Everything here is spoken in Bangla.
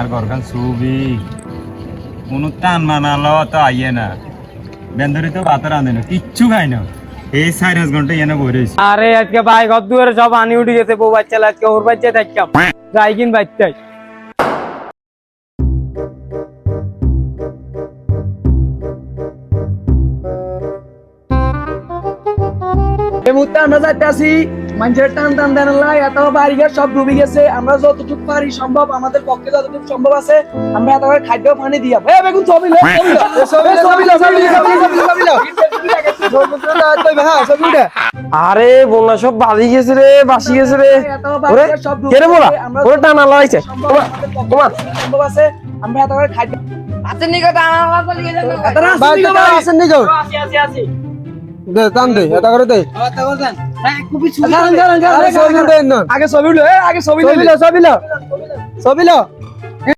আর ঘরখান ছবি কোনো টান মানালো তো আইয়ে না বেন্দরি তো ভাত রাঁধে না কিচ্ছু খাই না এই 4-5 ঘন্টা এনে বই রয়েছে। আরে আজকে ভাই ঘর দুয়ারে সব আনি উঠে গেছে বউ বাচ্চা আজকে ওর বাচ্চা থাকতাম যাই কিন বাচ্চাই এই মুহূর্তে আমরা যাইতে আছি মানুষের টান টান দেন লাই এত বাড়িঘর সব ডুবে গেছে। আমরা যতটুকু পারি সম্ভব আমাদের পক্ষে যতটুকু সম্ভব আছে আমরা এত করে খাদ্য পানি দিয়া বেগুন ছবি লো আরে বন্যা সব বাজি গেছে রে বাসি গেছে রে ওরে কেরে বলা ওরে টানা লাগাইছে তোমার সম্ভব আছে আমরা এত করে খাদ্য আছে নিগো টানা লাগা লিয়ে যাও আছেন নিগো আসি আসি আসি দে টান দে এটা করে দে আগে ছবি উঠলো আগে ছবি লো ছবি লো